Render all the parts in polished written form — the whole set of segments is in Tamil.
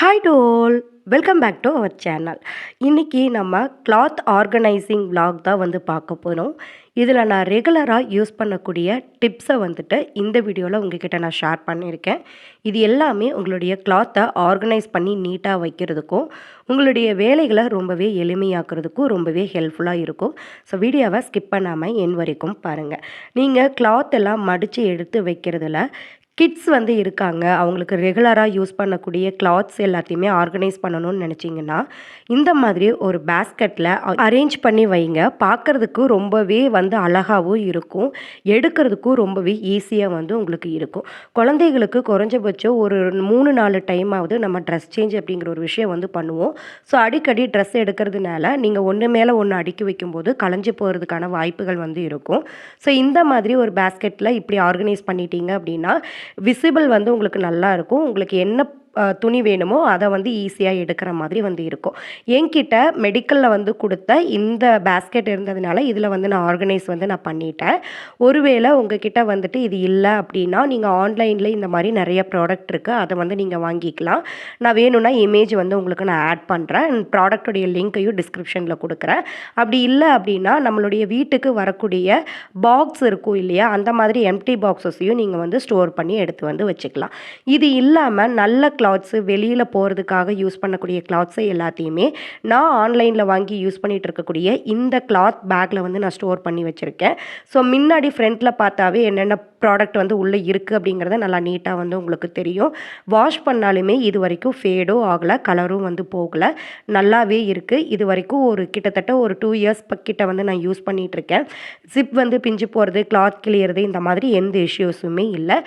Hi to all, welcome back to our channel. இன்றைக்கி நம்ம கிளாத் ஆர்கனைசிங் vlog தான் வந்து பார்க்க போகிறோம். இதில் நான் ரெகுலராக யூஸ் பண்ணக்கூடிய டிப்ஸை வந்துட்டு இந்த வீடியோவில் உங்ககிட்ட நான் ஷேர் பண்ணியிருக்கேன். இது எல்லாமே உங்களுடைய கிளாத்தை ஆர்கனைஸ் பண்ணி நீட்டாக வைக்கிறதுக்கும் உங்களுடைய வேலைகளை ரொம்பவே எளிமையாக்குறதுக்கும் ரொம்பவே ஹெல்ப்ஃபுல்லாக இருக்கும். ஸோ வீடியோவை ஸ்கிப் பண்ணாமல் என் வரைக்கும் பாருங்கள். நீங்கள் கிளாத் எல்லாம் மடித்து எடுத்து வைக்கிறதுல கிட்ஸ் வந்து இருக்காங்க, அவங்களுக்கு ரெகுலராக யூஸ் பண்ணக்கூடிய கிளாத்ஸ் எல்லாத்தையுமே ஆர்கனைஸ் பண்ணணும்னு நினச்சிங்கன்னா இந்த மாதிரி ஒரு பேஸ்கெட்டில் அரேஞ்ச் பண்ணி வைங்க. பார்க்குறதுக்கு ரொம்பவே வந்து அழகாகவும் இருக்கும், எடுக்கிறதுக்கும் ரொம்பவே ஈஸியாக வந்து உங்களுக்கு இருக்கும். குழந்தைகளுக்கு குறைஞ்சபட்சம் ஒரு 3-4 டைமாவது நம்ம ட்ரெஸ் சேஞ்ச் அப்படிங்கிற ஒரு விஷயம் வந்து பண்ணுவோம். ஸோ அடிக்கடி ட்ரெஸ் எடுக்கிறதுனால நீங்கள் ஒன்று மேலே ஒன்று அடுக்கி வைக்கும்போது களைஞ்சி போகிறதுக்கான வாய்ப்புகள் வந்து இருக்கும். ஸோ இந்த மாதிரி ஒரு பேஸ்கெட்டில் இப்படி ஆர்கனைஸ் பண்ணிட்டீங்க அப்படின்னா விசிபிள் வந்து உங்களுக்கு நல்லா இருக்கும். உங்களுக்கு என்ன துணி வேணுமோ அதை வந்து ஈஸியாக எடுக்கிற மாதிரி வந்து இருக்கும். என்கிட்ட மெடிக்கலில் வந்து கொடுத்த இந்த பேஸ்கெட் இருந்ததுனால இதில் வந்து நான் ஆர்கனைஸ் வந்து நான் பண்ணிட்டேன். ஒருவேளை உங்ககிட்ட வந்துட்டு இது இல்லை அப்படின்னா நீங்கள் ஆன்லைனில் இந்த மாதிரி நிறைய ப்ராடக்ட் இருக்குது, அதை வந்து நீங்கள் வாங்கிக்கலாம். நான் வேணும்னா இமேஜ் வந்து உங்களுக்கு நான் ஆட் பண்ணுறேன். ப்ராடக்டுடைய லிங்க்கையும் டிஸ்கிரிப்ஷனில் கொடுக்குறேன். அப்படி இல்லை அப்படின்னா நம்மளுடைய வீட்டுக்கு வரக்கூடிய பாக்ஸ் இருக்கும் இல்லையா, அந்த மாதிரி எம்டி பாக்ஸஸையும் நீங்கள் வந்து ஸ்டோர் பண்ணி எடுத்து வந்து வச்சுக்கலாம். இது இல்லாமல் நல்ல கிளாத்ஸு வெளியில் போகிறதுக்காக யூஸ் பண்ணக்கூடிய கிளாத்ஸை எல்லாத்தையுமே நான் ஆன்லைனில் வாங்கி யூஸ் பண்ணிகிட்டு இருக்கக்கூடிய இந்த கிளாத் பேக்கில் வந்து நான் ஸ்டோர் பண்ணி வச்சுருக்கேன். ஸோ முன்னாடி ஃப்ரண்ட்டில் பார்த்தாவே என்னென்ன ப்ராடக்ட் வந்து உள்ளே இருக்குது அப்படிங்கிறத நல்லா நீட்டாக வந்து உங்களுக்கு தெரியும். வாஷ் பண்ணாலுமே இது வரைக்கும் ஃபேடோ ஆகலை, கலரும் வந்து போகலை, நல்லாவே இருக்குது. இது வரைக்கும் கிட்டத்தட்ட ஒரு 2 இயர்ஸ் கிட்ட வந்து நான் யூஸ் பண்ணிகிட்ருக்கேன். ஜிப் வந்து பிஞ்சு போகிறது, கிளாத் கிளியறது, இந்த மாதிரி எந்த இஷ்யூஸுமே இல்லை.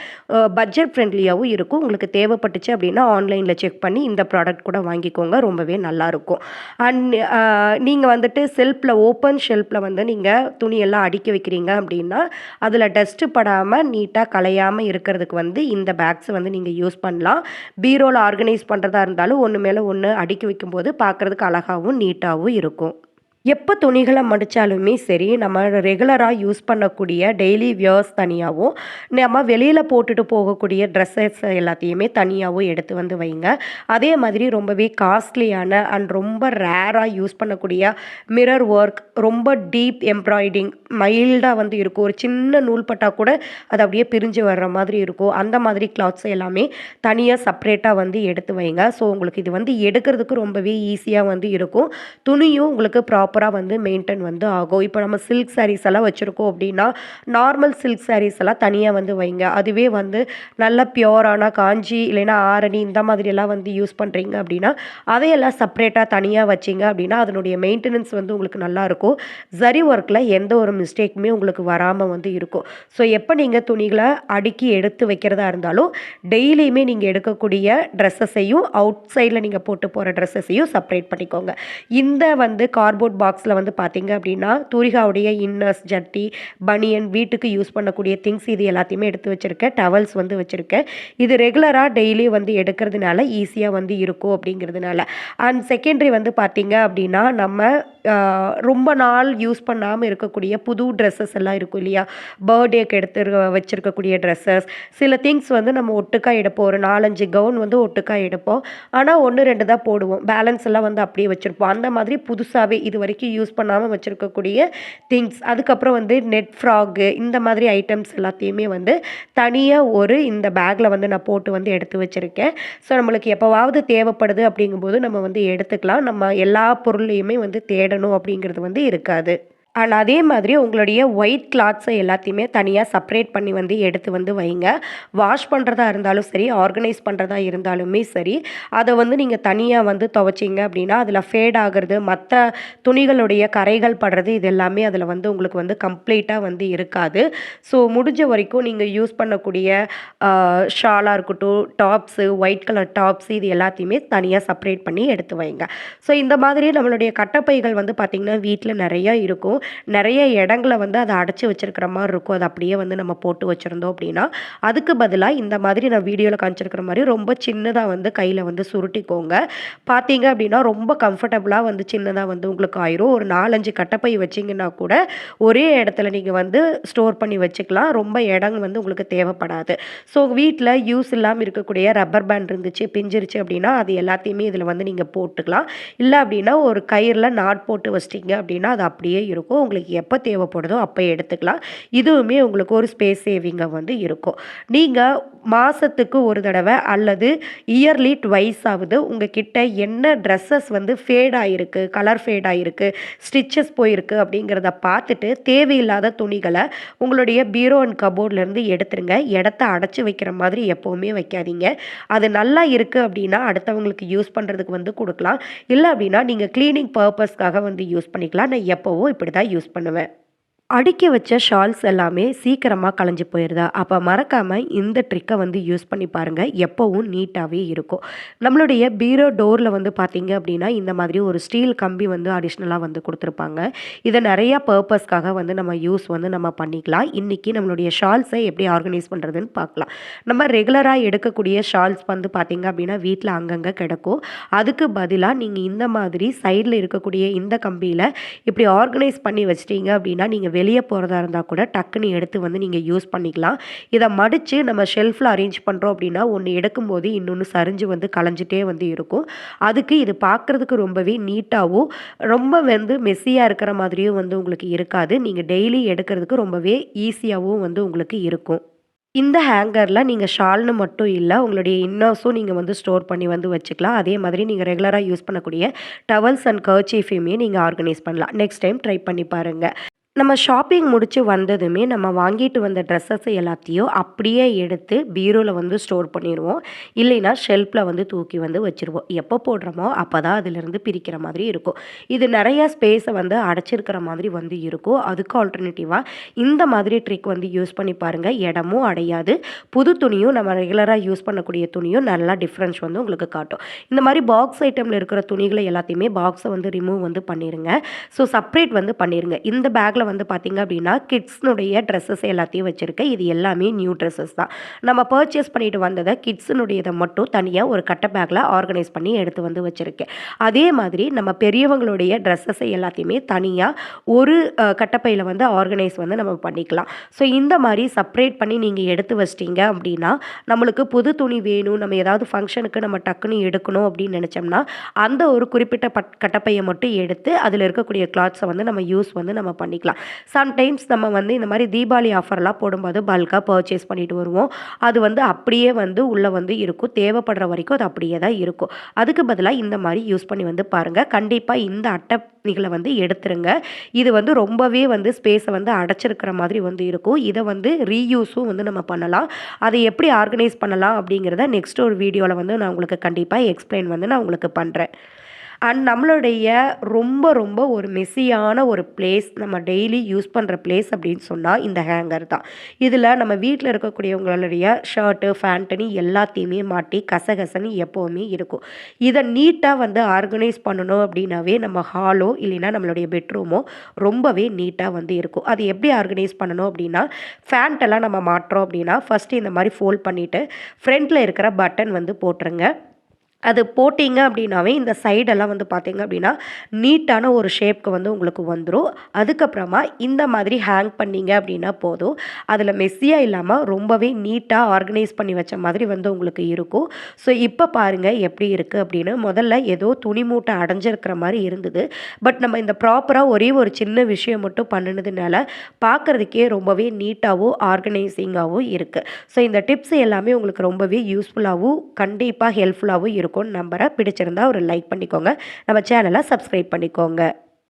பட்ஜெட் ஃப்ரெண்ட்லியாகவும் இருக்கும். உங்களுக்கு தேவைப்பட்டுச்சு அப்படின்னா ஆன்லைனில் செக் பண்ணி இந்த ப்ராடக்ட் கூட வாங்கிக்கோங்க, ரொம்பவே நல்லாயிருக்கும். அண்ட் நீங்கள் வந்துட்டு ஓப்பன் ஷெல்ஃபில் வந்து நீங்கள் துணியெல்லாம் அடுக்கி வைக்கிறீங்க அப்படின்னா அதில் டஸ்ட்டு படாமல் நீட்டாக கலையாமல் இருக்கிறதுக்கு வந்து இந்த பேக்ஸ் வந்து நீங்கள் யூஸ் பண்ணலாம். பீரோவில் ஆர்கனைஸ் பண்ணுறதா இருந்தாலும் ஒன்று மேலே ஒன்று அடுக்கி வைக்கும்போது பார்க்குறதுக்கு அழகாகவும் நீட்டாகவும் இருக்கும். எப்போ துணிகளை மடித்தாலுமே சரி, நம்ம ரெகுலராக யூஸ் பண்ணக்கூடிய டெய்லி வியர்ஸ் தனியாகவும் நம்ம வெளியில் போட்டுட்டு போகக்கூடிய ட்ரெஸ்ஸஸ் எல்லாத்தையுமே தனியாகவும் எடுத்து வந்து வைங்க. அதே மாதிரி ரொம்பவே காஸ்ட்லியான அண்ட் ரொம்ப ரேராக யூஸ் பண்ணக்கூடிய மிரர் ஒர்க், ரொம்ப டீப் எம்ப்ராய்டிங், மைல்டாக வந்து இருக்கும், ஒரு சின்ன நூல் பட்டா கூட அது அப்படியே பிரிஞ்சு வர்ற மாதிரி இருக்கும், அந்த மாதிரி கிளாத்ஸ் எல்லாமே தனியாக செப்ரேட்டாக வந்து எடுத்து வைங்க. ஸோ உங்களுக்கு இது வந்து எடுக்கிறதுக்கு ரொம்பவே ஈஸியாக வந்து இருக்கும். துணியும் உங்களுக்கு ப்ராப்பராக வந்து மெயின்டைன் வந்து ஆகும். இப்போ நம்ம சில்க் சாரீஸ் எல்லாம் வச்சுருக்கோம் அப்படின்னா நார்மல் சில்க் சாரீஸ் எல்லாம் தனியாக வந்து வைங்க. அதுவே வந்து நல்ல பியோரான காஞ்சி இல்லைன்னா ஆரணி இந்த மாதிரியெல்லாம் வந்து யூஸ் பண்ணுறீங்க அப்படின்னா அதையெல்லாம் செப்ரேட்டாக தனியாக வச்சிங்க அப்படின்னா அதனுடைய மெயின்டெனன்ஸ் வந்து உங்களுக்கு நல்லாயிருக்கும். ஜரி ஒர்க்கில் எந்த ஒரு மிஸ்டேக்குமே உங்களுக்கு வராமல் வந்து இருக்கும். ஸோ எப்போ நீங்கள் துணிகளை அடுக்கி எடுத்து வைக்கிறதா இருந்தாலும் டெய்லியுமே நீங்கள் எடுக்கக்கூடிய ட்ரெஸ்ஸஸையும் அவுட் சைடில் நீங்கள் போட்டு போகிற ட்ரெஸ்ஸஸையும் செப்ரேட் பண்ணிக்கோங்க. இந்த வந்து கார்ட்போர்ட் பாக்ஸில் வந்து பார்த்தீங்க அப்படின்னா தூரிகாவுடைய இன்னர்ஸ், ஜட்டி, பனியன், வீட்டுக்கு யூஸ் பண்ணக்கூடிய திங்ஸ் இது எல்லாத்தையுமே எடுத்து வச்சுருக்கேன். டவல்ஸ் வந்து வச்சுருக்கேன். இது ரெகுலராக டெய்லி வந்து எடுக்கிறதுனால ஈஸியாக வந்து இருக்கும் அப்படிங்கிறதுனால. அண்ட் செகண்டரி வந்து பார்த்தீங்க அப்படின்னா நம்ம ரொம்ப நாள் யூஸ் பண்ணாமல் இருக்கக்கூடிய புது ட்ரெஸ்ஸஸ் எல்லாம் இருக்கும் இல்லையா, பர்த்டேக்கு எடுத்து வச்சுருக்கக்கூடிய ட்ரெஸ்ஸஸ், சில திங்ஸ் வந்து நம்ம ஒட்டுக்கா எடுப்போம். ஒரு 4-5 கவுன் வந்து ஒட்டுக்கா எடுப்போம், ஆனால் 1-2 தான் போடுவோம், பேலன்ஸ் எல்லாம் வந்து அப்படியே வச்சுருப்போம். அந்த மாதிரி புதுசாகவே இது வரைக்கும் யூஸ் பண்ணாமல் வச்சுருக்கக்கூடிய திங்ஸ், அதுக்கப்புறம் வந்து நெட் ஃப்ராக்கு, இந்த மாதிரி ஐட்டம்ஸ் எல்லாத்தையுமே வந்து தனியாக இந்த பேக்கில் வந்து நான் போட்டு வந்து எடுத்து வச்சுருக்கேன். ஸோ நம்மளுக்கு எப்போவாவது தேவைப்படுது அப்படிங்கும்போது நம்ம வந்து எடுத்துக்கலாம். நம்ம எல்லா பொருளையுமே வந்து தேடணும் அப்படிங்கிறது வந்து இருக்காது. அண்ட் அதே மாதிரி உங்களுடைய ஒயிட் கிளாத்ஸை எல்லாத்தையுமே தனியாக செப்ரேட் பண்ணி வந்து எடுத்து வந்து வைங்க. வாஷ் பண்ணுறதா இருந்தாலும் சரி, ஆர்கனைஸ் பண்ணுறதா இருந்தாலுமே சரி, அதை வந்து நீங்கள் தனியாக வந்து துவைச்சிங்க அப்படின்னா அதில் ஃபேட் ஆகிறது, மற்ற துணிகளுடைய கரைகள் படுறது, இது எல்லாமே அதில் வந்து உங்களுக்கு வந்து கம்ப்ளீட்டாக வந்து இருக்காது. ஸோ முடிஞ்ச வரைக்கும் நீங்கள் யூஸ் பண்ணக்கூடிய ஷாலாக இருக்கட்டும், டாப்ஸு, ஒயிட் கலர் டாப்ஸு, இது எல்லாத்தையுமே தனியாக செப்ரேட் பண்ணி எடுத்து வைங்க. ஸோ இந்த மாதிரி நம்மளுடைய கட்டப்பைகள் வந்து பார்த்திங்கன்னா வீட்டில் நிறையா இருக்கும். நிறைய இடங்கள வந்து அத அடைச்சு வச்சிருக்கிற மாரி இருக்கும். அத அப்படியே வந்து நம்ம போட்டு வச்சிருந்தோம் அப்படின்னா, அதுக்கு பதிலா இந்த மாதிரி நான் வீடியோல காமிச்சிருக்கிற மாரி ரொம்ப சின்னதா வந்து கையில வந்து சுருட்டிக்கோங்க. பார்த்தீங்க அப்படின்னா, ரொம்ப கம்ஃபர்டபுளா வந்து சின்னதா வந்து உங்களுக்கு ஆயிரும். ஒரு 4, 5 கட்டப்பை வச்சீங்கன்னா கூட, ஒரே இடத்துல நீங்க வந்து ஸ்டோர் பண்ணி வச்சுக்கலாம். ரொம்ப இடம் வந்து உங்களுக்கு தேவைப்படாது. ஸோ வீட்ல யூஸ் இல்லாம இருக்கக்கூடிய ரப்பர் பேண்ட் இருந்துச்சு, பிஞ்சிருச்சு அப்படின்னா, அது எல்லாத்தையுமே இதில வந்து நீங்க போட்டுக்கலாம். இல்ல அப்படின்னா, ஒரு கயிறுல நாட் போட்டு வச்சிட்டீங்க அப்படின்னா, அது அப்படியே இருக்கும். உங்களுக்கு எப்ப தேவைப்படுதோ அப்ப எடுத்துக்கலாம். இதுவுமே உங்களுக்கு ஒரு ஸ்பேஸ் சேவிங்கா வந்து இருக்கும். நீங்க மாசத்துக்கு ஒரு தடவ அல்லது இயர்லி ட்வைஸ் ஆவது உங்ககிட்ட என்ன ட்ரெஸ்ஸஸ் வந்து ஃபேட் ஆயிருக்கு, கலர் ஃபேட் ஆயிருக்கு, ஸ்டிச்சஸ் போயிருக்கு அப்படிங்கிறத பார்த்துட்டு, தேவையில்லாத துணிகள உங்களுடைய பீரோ அண்ட் கபோர்ட்லேருந்து எடுத்துருங்க. இடத்த அடைச்சு வைக்கிற மாதிரி எப்பவுமே வைக்காதீங்க. அது நல்லா இருக்கு அப்படின்னா, அடுத்தவங்களுக்கு யூஸ் பண்றதுக்கு வந்து குடுக்கலாம். இல்ல அப்படின்னா, நீங்க கிளீனிங் பர்ப்பஸ்க்காக வந்து யூஸ் பண்ணிக்கலாம். நான் எப்பவும் இப்படி தான் யூஸ் பண்ணுவேன். அடுக்கி வச்ச ஷால்ஸ் எல்லாமே சீக்கிரமா கலைஞ்சு போயிருதா? அப்ப மறக்காம இந்த ட்ரிக்க வந்து யூஸ் பண்ணி பாருங்க. எப்பவும் நீட்டாவே இருக்கும். நம்மளுடைய பீரோ டோர்ல வந்து பார்த்தீங்க அப்படின்னா, இந்த மாதிரி ஒரு ஸ்டீல் கம்பி வந்து அடிஷ்னலா வந்து குடுத்துருப்பாங்க. இத நெறைய பர்ப்பஸ்க்காக வந்து நம்ம யூஸ் வந்து நம்ம பண்ணிக்கலாம். இன்னைக்கு நம்மளுடைய ஷால்ஸை எப்படி ஆர்கனைஸ் பண்றதுன்னு பார்க்கலாம். நம்ம ரெகுலரா எடுக்கக்கூடிய ஷால்ஸ் வந்து பார்த்தீங்க அப்படின்னா, வீட்ல அங்கங்க கிடக்கும். அதுக்கு பதிலா நீங்க இந்த மாதிரி சைட்ல இருக்கக்கூடிய இந்த கம்பியில இப்படி ஆர்கனைஸ் பண்ணி வச்சுட்டீங்க அப்படின்னா, நீங்க வெளிய போறதா இருந்தா கூட டக்குன்னு எடுத்து வந்து நீங்க யூஸ் பண்ணிக்கலாம். இத மடிச்சு நம்ம ஷெல்ஃப்ல அரேஞ்ச் பண்றோம் அப்படின்னா, ஒண்ணு எடுக்கும்போது இன்னொன்னு சரிஞ்சு வந்து கலைஞ்சிட்டே வந்து இருக்கும். அதுக்கு இது பார்க்கறதுக்கு ரொம்பவே நீட்டாவும், ரொம்ப வந்து மெஸ்ஸியா இருக்கிற மாதிரியும் வந்து உங்களுக்கு இருக்காது. நீங்க டெய்லி எடுக்கிறதுக்கு ரொம்பவே ஈஸியாவும் வந்து உங்களுக்கு இருக்கும். இந்த ஹேங்கர்ல நீங்க ஷால்னு மட்டும் இல்ல, உங்களுடைய இன்னர்ஸும் நீங்க வந்து ஸ்டோர் பண்ணி வந்து வச்சுக்கலாம். அதே மாதிரி நீங்க ரெகுலரா யூஸ் பண்ணக்கூடிய டவல்ஸ் அண்ட் கர்ச்சீஃபையுமே நீங்க ஆர்கனைஸ் பண்ணலாம். நெக்ஸ்ட் டைம் ட்ரை பண்ணி பாருங்க. நம்ம ஷாப்பிங் முடிச்சு வந்ததுமே, நம்ம வாங்கிட்டு வந்த ட்ரெஸ்ஸஸ் எல்லாத்தையும் அப்படியே எடுத்து பீரோல வந்து ஸ்டோர் பண்ணிருவோம். இல்லைன்னா ஷெல்ஃப்ல வந்து தூக்கி வந்து வச்சுருவோம். எப்போ போடுறோமோ அப்பதான் அதிலிருந்து பிரிக்கிற மாதிரி இருக்கும். இது நெறைய ஸ்பேஸ வந்து அடைச்சிருக்கிற மாதிரி வந்து இருக்கும். அதுக்கு ஆல்டர்னேட்டிவா இந்த மாதிரி ட்ரிக் வந்து யூஸ் பண்ணி பாருங்க. இடமும் அடையாது. புது துணியும் நம்ம ரெகுலரா யூஸ் பண்ணக்கூடிய துணியும் நல்லா டிஃப்ரென்ஸ் வந்து உங்களுக்கு காட்டும். இந்த மாரி பாக்ஸ் ஐட்டம்ல இருக்கிற துணிகள எல்லாத்தையுமே பாக்ஸ வந்து ரிமூவ் வந்து பண்ணிருங்க. ஸோ செப்பரேட் வந்து பண்ணிருங்க. இந்த பேக்ல வந்து பார்த்தீங்க அப்படின்னா, கிட்ஸ்னுடைய ட்ரெஸ்ஸஸ் எல்லாத்தையும் வச்சிருக்கேன். இது எல்லாமே நியூ ட்ரெஸ்ஸஸ் தான். நம்ம பர்ச்சேஸ் பண்ணிட்டு வந்தத கிட்ஸ்னுடையத மட்டும் தனியா ஒரு கட்ட பேக்ல ஆர்கனைஸ் பண்ணி எடுத்து வந்து வச்சிருக்கேன். அதே மாதிரி நம்ம பெரியவங்களுடைய ட்ரெஸ்ஸஸ் எல்லாத்தையுமே தனியா ஒரு கட்டப்பையில வந்து ஆர்கனைஸ் வந்து நம்ம பண்ணிக்கலாம். ஸோ இந்த மாரி செப்பரேட் பண்ணி நீங்க எடுத்து வச்சிட்டீங்க அப்படின்னா, நம்மளுக்கு புது துணி வேணும், நம்ம ஏதாவது ஃபங்ஷனுக்கு நம்ம டக்குன்னு எடுக்கணும் அப்படின்னு நெனச்சோம்னா, அந்த ஒரு குறிப்பிட்ட கட்டப்பைய மட்டும் எடுத்து அதில இருக்கக்கூடிய கிளாத்ஸ வந்து நம்ம யூஸ் வந்து நம்ம பண்ணிக்கலாம். சம்டைம்ஸ் நம்ம வந்து இந்த மாதிரி தீபாவளி ஆஃபர்லாம் போடும்போது பல்காக பர்ச்சேஸ் பண்ணிட்டு வருவோம். அது வந்து அப்படியே வந்து உள்ளே வந்து இருக்கும். தேவைப்படுற வரைக்கும் அது அப்படியே தான் இருக்கும். அதுக்கு பதிலாக இந்த மாதிரி யூஸ் பண்ணி வந்து பாருங்கள். கண்டிப்பாக இந்த அட்டைகளை வந்து எடுத்துருங்க. இது வந்து ரொம்பவே வந்து ஸ்பேஸை வந்து அடைச்சிருக்கிற மாதிரி வந்து இருக்கும். இதை வந்து ரீயூஸும் வந்து நம்ம பண்ணலாம். அதை எப்படி ஆர்கனைஸ் பண்ணலாம் அப்படிங்கிறத நெக்ஸ்ட் ஒரு வீடியோவில் வந்து நான் உங்களுக்கு கண்டிப்பாக எக்ஸ்பிளைன் வந்து நான் உங்களுக்கு பண்ணுறேன். அண்ட் நம்மளுடைய ரொம்ப ரொம்ப ஒரு மெஸ்ஸியான ஒரு பிளேஸ், நம்ம டெய்லி யூஸ் பண்ணுற பிளேஸ் அப்படின்னு சொன்னால் இந்த ஹேங்கர் தான். இதில் நம்ம வீட்டில் இருக்கக்கூடியவங்களுடைய ஷர்ட்டு ஃபேண்ட்டுன்னு எல்லாத்தையுமே மாட்டி கசகசன்னு எப்போவுமே இருக்கும். இதை நீட்டாக வந்து ஆர்கனைஸ் பண்ணணும் அப்படின்னாவே நம்ம ஹாலோ இல்லைன்னா நம்மளுடைய பெட்ரூமோ ரொம்பவே நீட்டாக வந்து இருக்கும். அது எப்படி ஆர்கனைஸ் பண்ணணும் அப்படின்னா, ஃபேண்ட்டெல்லாம் நம்ம மாட்டுறோம் அப்படின்னா ஃபஸ்ட்டு இந்த மாதிரி ஃபோல்ட் பண்ணிவிட்டு ஃப்ரண்ட்டில் இருக்கிற பட்டன் வந்து போட்டுருங்க. அது போட்டிங்க அப்படின்னாவே இந்த சைடெல்லாம் வந்து பார்த்தீங்க அப்படின்னா நீட்டான ஒரு ஷேப்க்கு வந்து உங்களுக்கு வந்துடும். அதுக்கப்புறமா இந்த மாதிரி ஹேங் பண்ணிங்க அப்படின்னா போதும். அதில் மெஸ்ஸியாக இல்லாமல் ரொம்பவே நீட்டாக ஆர்கனைஸ் பண்ணி வச்ச மாதிரி வந்து உங்களுக்கு இருக்கும். ஸோ இப்போ பாருங்கள் எப்படி இருக்குது அப்படின்னு. முதல்ல ஏதோ துணி மூட்டை அடைஞ்சிருக்கிற மாதிரி இருந்தது. பட் நம்ம இந்த ப்ராப்பராக ஒரே ஒரு சின்ன விஷயம் மட்டும் பண்ணினதுனால பார்க்குறதுக்கே ரொம்பவே நீட்டாகவும் ஆர்கனைசிங்காகவும் இருக்குது. ஸோ இந்த டிப்ஸ் எல்லாமே உங்களுக்கு ரொம்பவே யூஸ்ஃபுல்லாகவும் கண்டிப்பாக ஹெல்ப்ஃபுல்லாகவும் இருக்கும்னு நம்புகிறேன். பிடிச்சிருந்தா ஒரு லைக் பண்ணிக்கோங்க. நம்ம சேனலை சப்ஸ்கிரைப் பண்ணிக்கோங்க.